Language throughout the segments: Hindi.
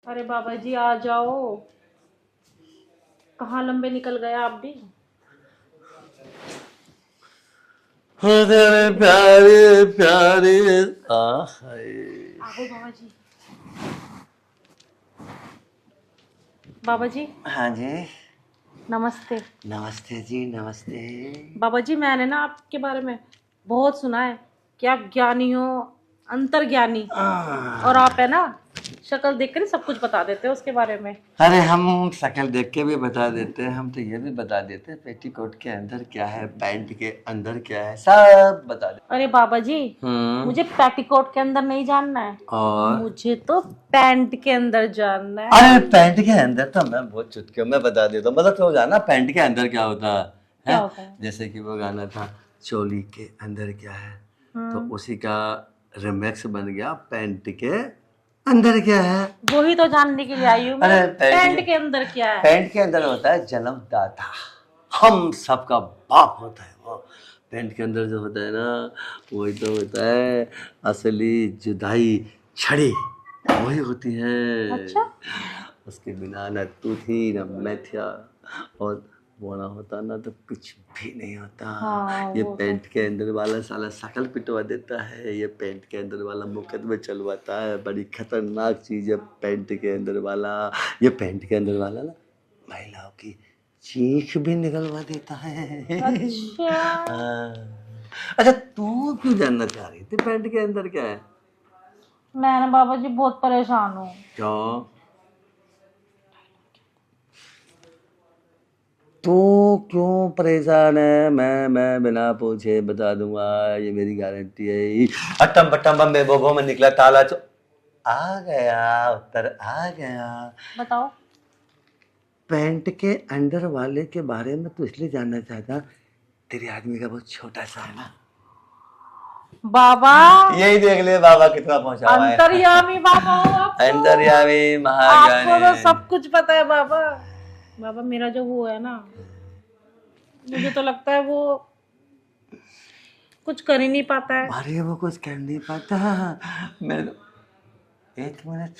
अरे बाबा जी आ जाओ। कहाँ लंबे निकल गए आप भी। हो तेरे प्यारे प्यारे हाय। आओ बाबा जी। बाबा जी हाँ जी। नमस्ते। नमस्ते जी नमस्ते। बाबा जी मैंने ना आपके बारे में बहुत सुना है कि आप ज्ञानी हो, अंतर्ज्ञानी। और आप है ना शक्ल देख कर ही सब कुछ बता देते हो उसके बारे में। अरे हम शक्ल देख के भी बता देते हैं, हम तो ये भी बता देते हैं पेटीकोट के अंदर क्या है, पैंट के अंदर क्या है, सब बता देते। अरे बाबा जी मुझे पेटीकोट के अंदर नहीं जानना है, और मुझे तो पैंट के अंदर जानना है। अरे पैंट के अंदर तो मैं बहुत चुटकियों में बता देता हूँ, मतलब तो जाना पैंट के अंदर क्या होता क्या है। होता है? जैसे कि वो गाना था चोली के अंदर क्या है, तो हम्म, उसी का रिमिक्स बन गया पैंट के अंदर क्या है। वही तो जानने के लिए आई हूँ मैं। अरे पैंट के अंदर क्या है? पैंट के अंदर होता है जन्मदाता, हम सबका बाप होता है वो। पैंट के अंदर जो होता है ना, वही तो होता है असली जुदाई छड़ी, वही होती है। अच्छा। उसके बिना न तू थी न मैं था, और वो ना होता ना तो कुछ भी नहीं होता। हाँ ये वो तो। पैंट के अंदर वाला साला शकल पिटवा देता है, ये पैंट के अंदर वाला मुकदमे चलवाता है, बड़ी खतरनाक चीज है पैंट के अंदर वाला। ये पैंट के अंदर वाला ना महिलाओं की चीख भी निकलवा देता है। अच्छा हाँ। अच्छा तू क्यों जानना चाह रही थी पैंट के अंदर क्या है? मैं ना बाबा जी बहुत परेशान हूँ। क्यों? तू क्यों परेशान है? मैं बिना पूछे बता दूंगा, ये मेरी गारंटी है। अटम बटम बम्बे बोबो में निकला ताला चो आ गया, उत्तर आ गया। बताओ। पैंट के अंदर वाले के बारे में तो इसलिए जानना चाहता, तेरे आदमी का बहुत छोटा सा है ना। बाबा यही देख ले बाबा कितना पहुंचा हुआ है। अंतर्यामी बाबा हो आप तो। अंतर्यामी आपको तो महाज्ञानी। सब कुछ पता है बाबा। बाबा मेरा जो वो है ना, मुझे तो लगता है वो कुछ कर ही नहीं पाता है। अरे वो कुछ कर नहीं पाता। मैं एक मिनट,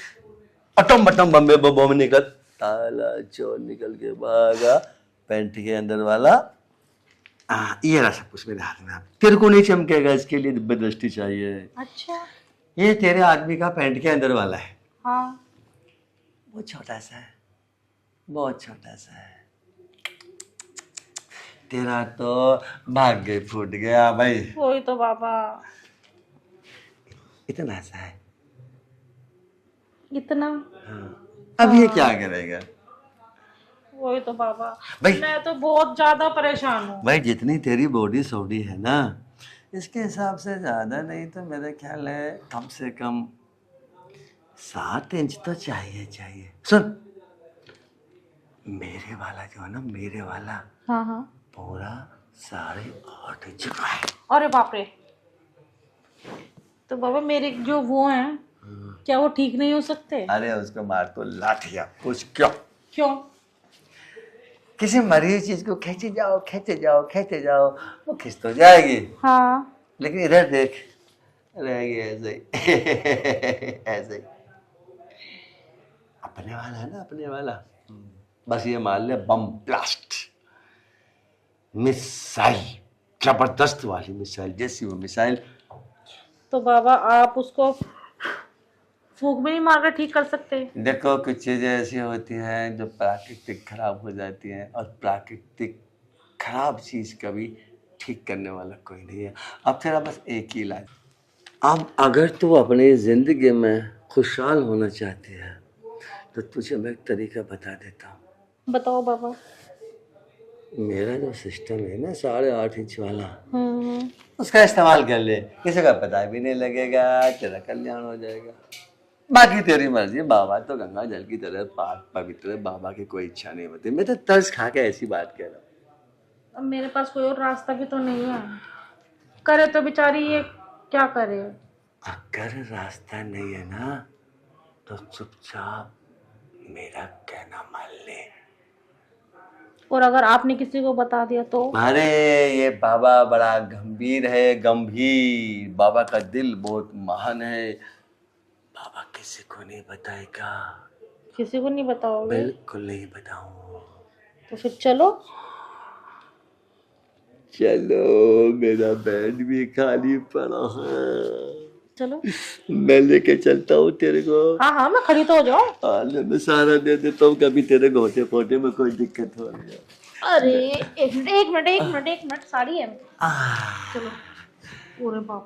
अटम बटम बम्बे बम निकल ताला चोर निकल के भागा, पैंट के अंदर वाला। ये रहा सब कुछ मेरे हाथ में। तेरे को नहीं चमकेगा, इसके लिए दिव्य दृष्टि चाहिए। अच्छा। ये तेरे आदमी का पैंट के अंदर वाला है, हाँ। वो छोटा सा है, बहुत छोटा सा है। तेरा तो भाग्य फूट गया भाई। वही तो बाबा। इतना सा है। इतना। हाँ। अब ये क्या करेगा वही तो बाबा। भाई? मैं तो बहुत ज्यादा परेशान हूँ। भाई जितनी तेरी बॉडी सॉडी है ना, इसके हिसाब से ज्यादा नहीं तो मेरे ख्याल है कम से कम 7 इंच तो चाहिए चाहिए। सुन, मेरे वाला जो है ना, मेरे वाला हाँ हाँ। पूरा 8.5 इंच का है। अरे बाप रे। तो बाबा मेरे जो वो हैं, क्या वो ठीक नहीं हो सकते? अरे उसको मार तो लाठिया, पूछ क्यों? क्यों? किसी मरी हुई चीज को खींचे जाओ खींचे जाओ खींचे जाओ, वो खिंच तो जाएगी, हाँ। लेकिन इधर देख रहेगी ऐसे ही। ऐसे ही। अपने वाला है ना, अपने वाला। बस ये मान ले बम ब्लास्ट मिसाइल, जबरदस्त वाली मिसाइल, जैसी वो मिसाइल। तो बाबा आप उसको फूंक में ही मार कर ठीक कर सकते हैं। देखो कुछ चीजें ऐसी होती हैं जो प्राकृतिक खराब हो जाती हैं, और प्राकृतिक खराब चीज कभी ठीक करने वाला कोई नहीं है। अब तेरा बस एक ही इलाज। अब अगर तू अपनी जिंदगी में खुशहाल होना चाहती है तो तुझे मैं एक तरीका बता देता हूँ। बताओ बाबा। मेरा जो सिस्टम है ना 8.5 इंच वाला, हम्म। उसका इस्तेमाल कर ले, किसी का पता भी नहीं लगेगा, तेरा कल्याण हो जाएगा। बाकी तेरी मर्जी, बाबा तो गंगा जल की तरह पाक पवित्र है, बाबा की कोई इच्छा नहीं होती। मैं तो तर्स खा के ऐसी बात कह रहा हूँ। अब मेरे पास कोई और रास्ता भी तो नहीं है। करे तो बेचारी ये क्या करे। अगर रास्ता नहीं है ना तो चुपचाप मेरा कहना मान ले। और अगर आपने किसी को बता दिया तो? अरे ये बाबा बड़ा गंभीर है, गंभीर। बाबा का दिल बहुत महान है, बाबा किसी को नहीं बताएगा। किसी को नहीं बताओगे? बिल्कुल नहीं बताऊँ। तो फिर चलो। चलो, मेरा बेड भी खाली पड़ा है, चलो। मैं लेके चलता हूँ तेरे को। हाँ हाँ, मैं खड़ी तो हो जाऊँ। मैं सारा दे देता हूँ, कभी तेरे घोटे पोटे में कोई दिक्कत हो रही है। अरे एक मिनट, एक मिनट, एक मिनट, एक मिनट, साड़ी है। चलो। पूरे बाप